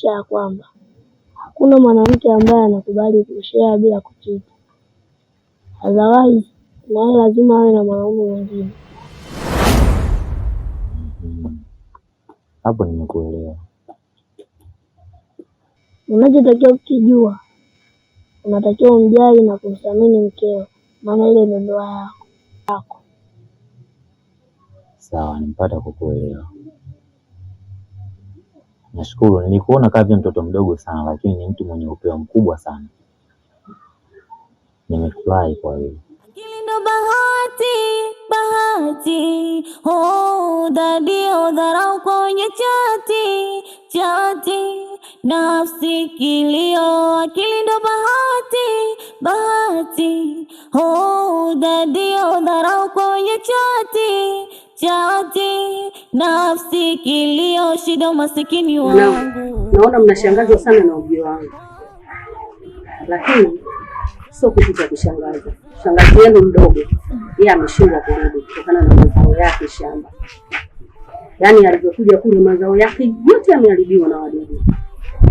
inamaanisha ya kwamba hakuna mwanamke ambaye anakubali kushare bila kuchiti. Otherwise, naye lazima awe na mwanaume mwingine. Hapo nimekuelewa. Unachotakiwa kukijua, unatakiwa umjali na kumthamini mkeo, maana ile ndio ndoa yako. Sawa, nimepata kukuelewa. Nashukuru, nilikuona kama mtoto mdogo sana, lakini ni mtu mwenye upeo mkubwa sana. Nimefurahi kwa hiyo. Akili ndo bahati, bahati. Oh, dadio dharau kwenye chati. Nafsi kilio, akili ndo bahati, bahati. Oh, dadio dharau kwenye chati. Nafsi kilio, shida masikini wangu. Naona mnashangazwa sana na ujio wangu, lakini sio kitu cha kushangaza. Shangazi yenu mdogo yeye ameshindwa kurudi kutokana na mazao yake shamba. Yaani alivyokuja kule mazao yake yote yameharibiwa na wadudu.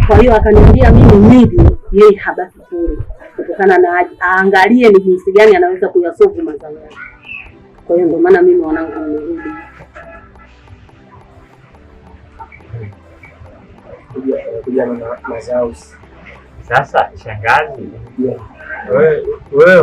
Kwa hiyo akaniambia mimi nije yeye habaki kule kutokana na aangalie ni jinsi gani anaweza kuyasolve mazao yake. Kwa hiyo ndio maana mimi wanangu nimerudi. Kuja na mazao. Sasa shangazi, wewe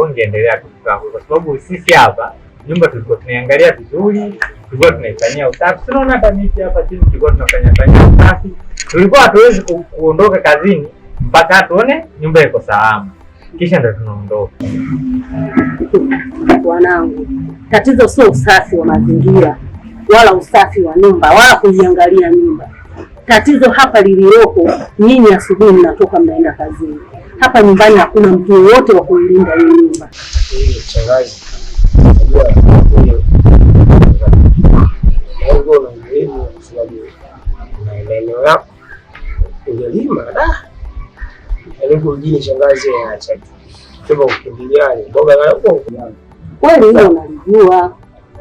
ungeendelea kukaa kwa sababu sisi hapa nyumba tulikuwa tunaangalia vizuri, tulikuwa tunaifanyia usafi. Tunaona hata miti hapa chini tulikuwa tunafanya usafi. Tulikuwa hatuwezi kuondoka kazini mpaka tuone nyumba iko salama. Kisha ndo tunaondoka. Wanangu, tatizo sio usafi wa mazingira wala usafi wa nyumba wala kuiangalia nyumba. Tatizo hapa lililopo, nyinyi asubuhi mnatoka mnaenda kazini. Hapa nyumbani hakuna mtu yoyote wa kuilinda hii nyumba. Shangazi. Eneo yako ungelima Yaliko mjini shangazi acha tu ukimbiliane mboga yako. Kweli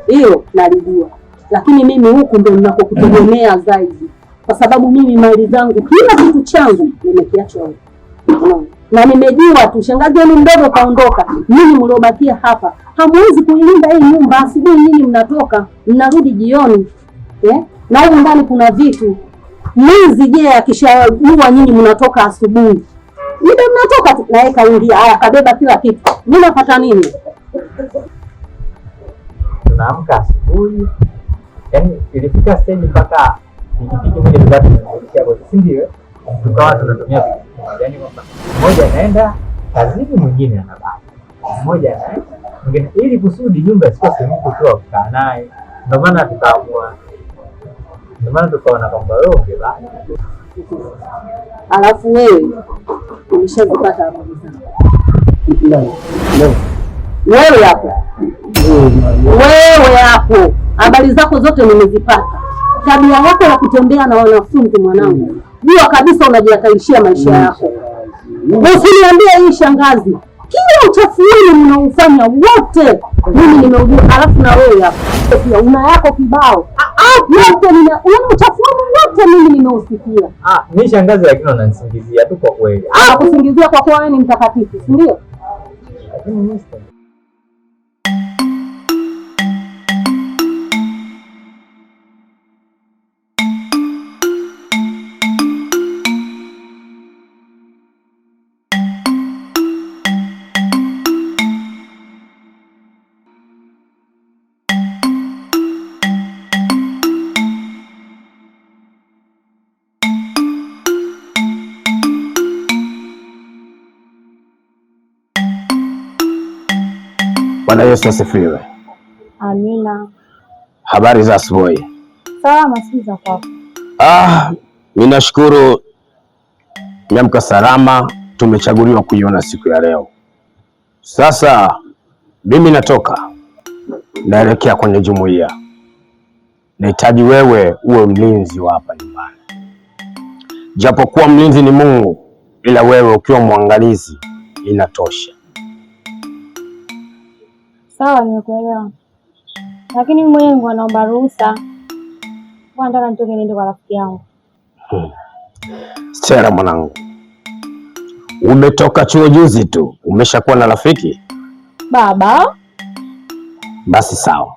hiyo nalijua, lakini mimi huku ndo ninakokutegemea zaidi, kwa sababu mimi mali zangu kila kitu changu nimekiacha huko. Na nimejua tu shangazi yenu mdogo kaondoka, nyinyi mliobakia hapa hamwezi kuilinda hii nyumba. Asubuhi nyinyi mnatoka mnarudi jioni, na huko ndani kuna vitu mwizi. Je, akishajua nyinyi mnatoka asubuhi, ndio mnatoka naye kaingia, haya kabeba kila kitu, mimi napata nini? Tunaamka asubuhi, yaani ilifika stage mpaka pikipiki moja bado tunashia kwa ndio tukawa tunatumia pikipiki, yaani kwamba mmoja anaenda kazini mwingine anabaki, mmoja anaenda mwingine, ili kusudi nyumba isikose mtu tu kukaa naye. Ndio maana tukaamua, ndio maana tukaona kwamba wewe ungebaki. Alafu wewe umeshazipata habari zangu? Wewe hapo habari zako zote nimezipata. Tabia yako ya kutembea na wanafunzi mwanangu, jua kabisa unajihatarishia maisha yako. Usiniambie hii shangazi, kila uchafu wenu mnaufanya wote mimi nimeujua. Alafu na wewe hapo pia una yako kibao. Yote una uchafu wenu wote mimi nimeusikia. Mimi shangazi, lakini unanisingizia tu kwa kweli. Kusingizia kwa kuwa wewe ni mtakatifu, si ndio? Lakini mimi Bwana Yesu asifiwe. Amina. Habari za asubuhi. Salama, siza kwako. Mimi nashukuru niamka salama, tumechaguliwa kuiona siku ya leo. Sasa mimi natoka naelekea kwenye jumuiya. Nahitaji wewe uwe mlinzi wa hapa nyumbani. Japokuwa mlinzi ni Mungu, ila wewe ukiwa mwangalizi inatosha. Sawa, nimekuelewa. Lakini mwenyewe naomba ruhusa. Nataka nitoke niende kwa rafiki yangu. Stella mwanangu, umetoka chuo juzi tu, umeshakuwa na rafiki? Baba, basi sawa,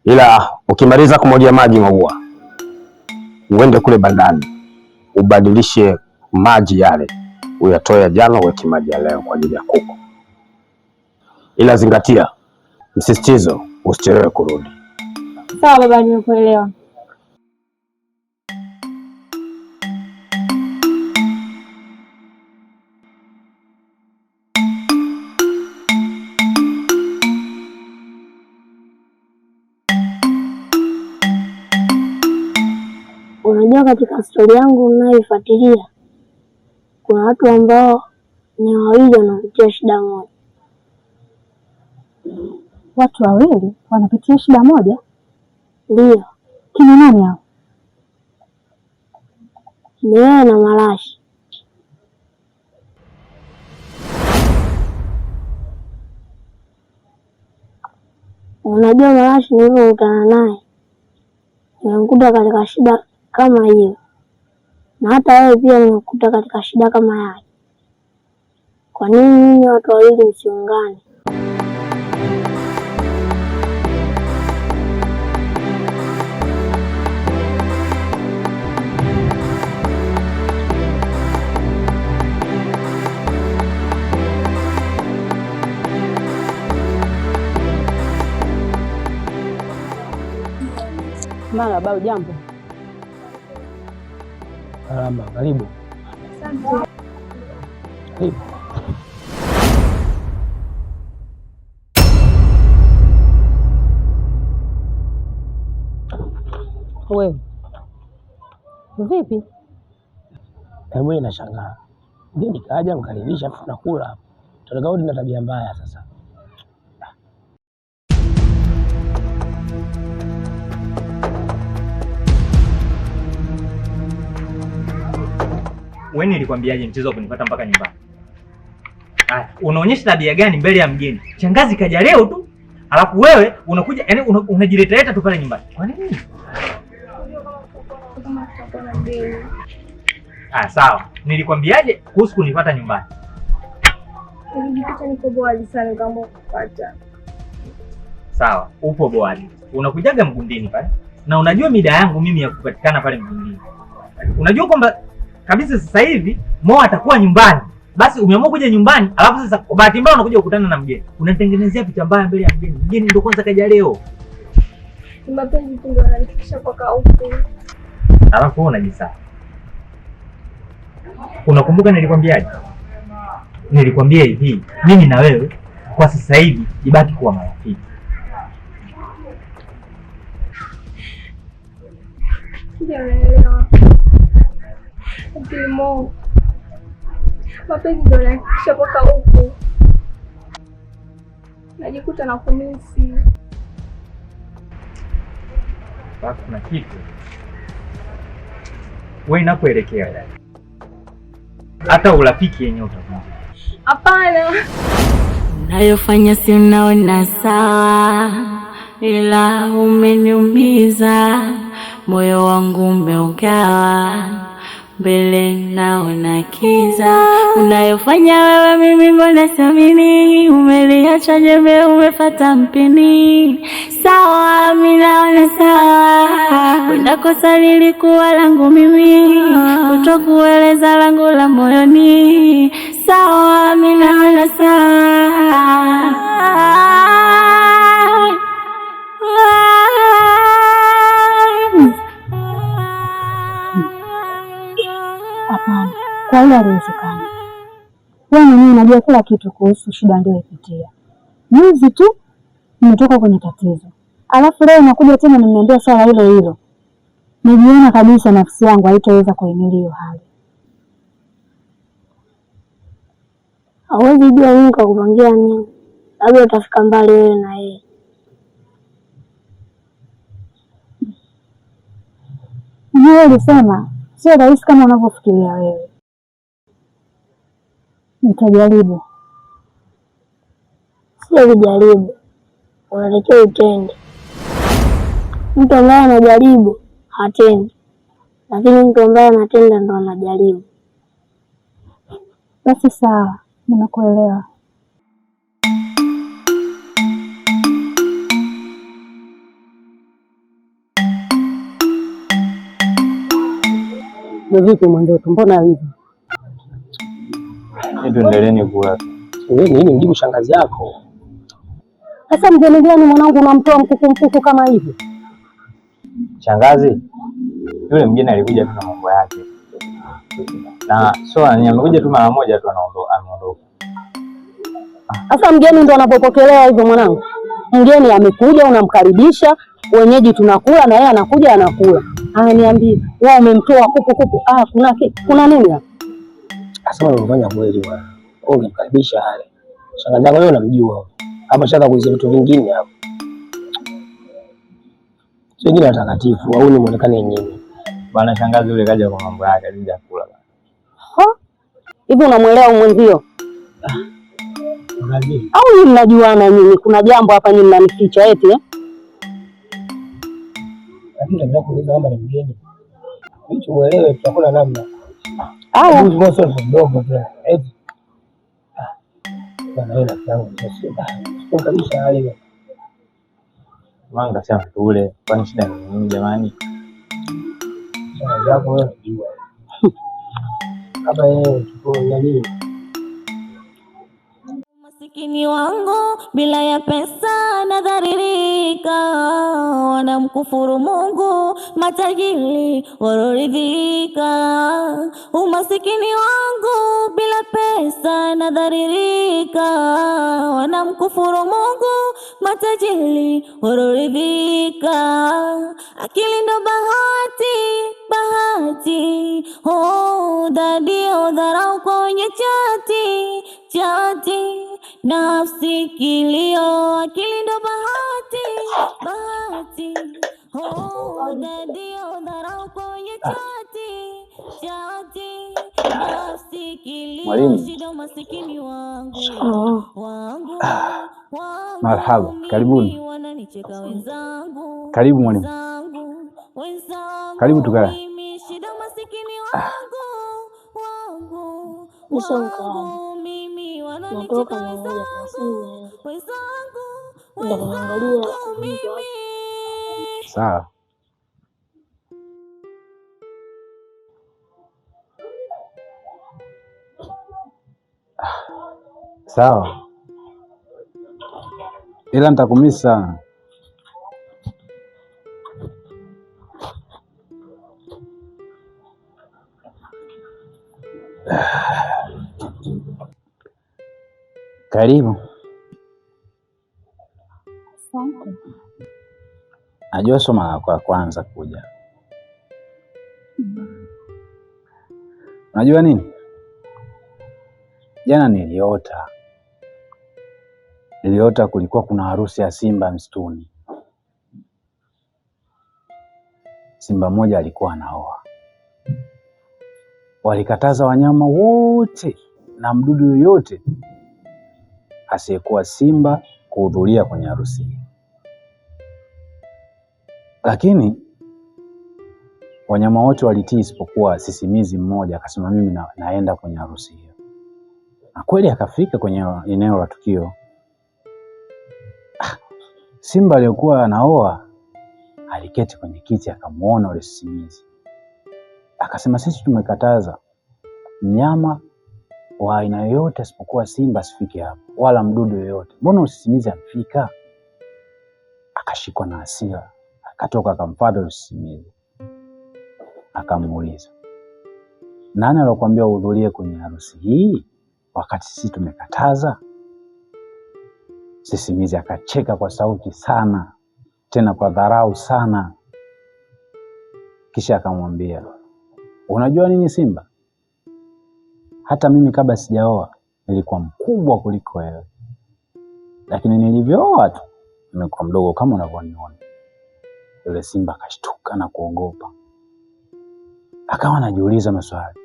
ila ukimaliza kumwagia maji maua, uende kule bandani ubadilishe maji yale, uyatoe jana uweke maji ya leo kwa ajili ya kuku. Ila zingatia, msisitizo, usichelewe kurudi. Sawa baba, nimekuelewa. Unajua, katika stori yangu ninayoifuatilia kuna watu ambao ni wawili wanapitia shida moja. Watu wawili wanapitia shida moja? Ndio. Kina nani hao? Ni wewe na Marashi. Unajua Marashi nilivyokutana naye nimekuta katika shida kama hiyo, na hata wewe pia nimekuta katika shida kama yake. Kwa nini nyinyi watu wawili msiungane? Marahaba, jambo. Salama, karibu. Asante. Karibu. Wewe vipi? Mimi nashangaa. Ndio nikaja mkaribisha afu nakula. Tunakaudi na tabia mbaya sasa. Wewe nilikwambiaje mchezo wa kunipata mpaka nyumbani? Haya, unaonyesha tabia gani mbele ya mgeni? Shangazi kaja leo tu. Alafu wewe unakuja, yani unajileta tu pale nyumbani. Kwa nini? Sawa. Nilikwambiaje kuhusu kunipata nyumbani? Nilijikuta niko boadi sana kama kupata. Sawa, upo boadi. Unakujaga Mgundini pale. Na unajua mida yangu mimi ya kupatikana pale Mgundini. Unajua kwamba kabisa sasa hivi Mo atakuwa nyumbani. Basi umeamua kuja nyumbani, alafu sasa kwa bahati mbaya unakuja kukutana na mgeni. Unanitengenezea picha mbaya mbele ya mgeni. Mgeni ndio kwanza kaja leo. Ni mapenzi tu ndio yananifikisha mpaka huko. Alafu unajisahau. Unakumbuka nilikwambiaje? Nilikwambia hivi, mimi na wewe kwa sasa hivi ibaki kuwa marafiki. Sijaelewa. Mo, mapenzi ndio yananifikisha mpaka huko. Najikuta na kumisi. Basi kuna kitu. Wewe inapoelekea dada. Hata urafiki yenyewe utakuwa. Hapana. Unayofanya si unaona sawa, ila umeniumiza, moyo wangu umeugawa, mbele naona kiza. Unayofanya wewe mimi mbona siamini, umeliacha jembe umefuata mpini. Sawa, mimi naona sawa, wenda kosa lilikuwa langu mimi, kutokueleza langu la moyoni. Sawa, mimi naona sawa. Hapana, kwa hiyo haliwezekani. Wewe mwenyewe unajua kila kitu kuhusu shida niliyopitia. Juzi tu nimetoka kwenye tatizo, alafu leo nakuja tena nimeniambia swala hilo hilo. Nijiona kabisa nafsi yangu haitaweza kuhimili hiyo hali. Hauwezi jua Mungu kakupangia nini. Labda utafika mbali wewe na yeye. Wewe ulisema sio rahisi kama unavyofikiria wewe. Nitajaribu. Sio kujaribu, unatakiwa utende. Mtu ambaye anajaribu hatendi, lakini mtu ambaye anatenda ndo anajaribu. Basi sawa, nimekuelewa. Vipi mwenzetu, mbona hivi? Tuendeleeni kula. Nini mjibu shangazi yako? Sasa mgeni gani mwanangu unamtoa mkuku kama hivi? Shangazi, yule mgeni alikuja tu na mambo yake. Na so amekuja tu mara moja tu ameondoka. Sasa mgeni ndo anapopokelewa hivyo mwanangu. Mgeni amekuja unamkaribisha, wenyeji tunakula na yeye anakuja anakula. Haya niambie, wewe umemtoa kuku. Kuna nini hapa? Sasa unafanya kweli bwana. Wewe unamkaribisha hali. Shangazi yako wewe unamjua. Hapa shaka kuiza vitu vingine hapo. Sio jina takatifu au ni muonekane yenyewe. Bwana shangazi yule kaja kwa mambo yake alija kula bwana. Hivi unamwelewa mwenzio? Au nyinyi mnajuana nyinyi? Kuna jambo hapa nyinyi mnanificha eti Lakini ndio kuuliza kama ni mgeni. Hicho muelewe tutakula namna. Haya. Ndio sio mdogo tu. Eti. Bwana wewe tangu sasa. Kabisa hali. Manga sema tule. Kwani shida ni nini jamani? Shangazi yako wewe unajua. Hapa yeye tuko nani? Masikini wangu bila ya pesa nadharirika, wanamkufuru Mungu matajiri waroridhika. Umasikini wangu bila pesa nadharirika, wanamkufuru Mungu matajiri waroridhika. Akili ndo bahati, dadio dharau kwenye chati nafsi kilio. Akili ndo bahati, dadio dharau kwenye chati nafsi kilio. Shida masikini wangu Marhaba, karibuni. Wananicheka wenzangu. Karibu mwalimu. Karibu tukae. Shida masikini wangu mimi wananicheka wenzangu. Sawa. Sawa. Ila nitakumisi sana. Karibu. Asante. Najua sio mara yako ya kwanza kuja. Unajua nini? Jana niliota kulikuwa kuna harusi ya simba msituni. Simba mmoja alikuwa anaoa. Walikataza wanyama wote na mdudu yoyote asiyekuwa simba kuhudhuria kwenye harusi hiyo. Lakini wanyama wote walitii isipokuwa sisimizi mmoja akasema mimi naenda kwenye harusi hiyo. Na kweli akafika kwenye eneo la tukio. Simba aliyokuwa anaoa aliketi kwenye kiti akamuona yule sisimizi. Akasema sisi tumekataza mnyama wa aina yoyote isipokuwa simba asifike hapo wala mdudu yoyote. Mbona usisimizi amfika? Akashikwa na hasira. Akatoka akamfuata usisimizi. Akamuuliza, nani alikwambia uhudhurie kwenye harusi hii wakati sisi tumekataza? Sisimizi akacheka kwa sauti sana, tena kwa dharau sana. Kisha akamwambia, unajua nini Simba? Hata mimi kabla sijaoa nilikuwa mkubwa kuliko wewe. Lakini nilivyooa tu nimekuwa mdogo kama unavyoniona. Yule Simba akashtuka na kuogopa. Akawa anajiuliza maswali.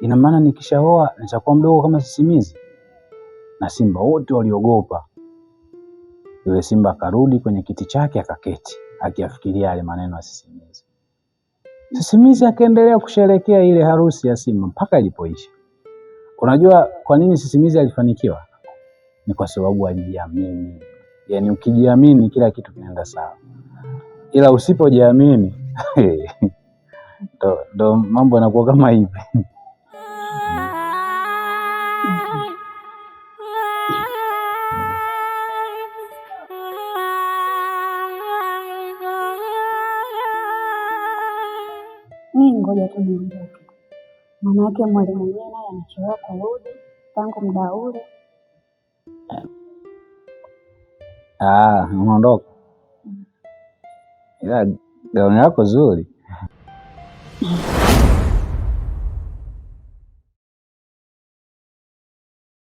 Ina maana nikishaoa nitakuwa mdogo kama sisimizi? Na Simba wote waliogopa. Yule Simba akarudi kwenye kiti chake akaketi, akiyafikiria yale maneno ya sisimizi. Sisimizi akaendelea kusherehekea ile harusi ya Simba mpaka ilipoisha. Unajua kwa nini Sisimizi alifanikiwa? Ni kwa sababu alijiamini. Yaani ukijiamini kila kitu kinaenda sawa, ila usipojiamini ndo mambo yanakuwa kama hivi. Mimi ngoja tu niondoke, maana yake mwalimu mwenyewe naye anachelewa kurudi tangu muda ule. Unaondoka? Ila gauni lako zuri.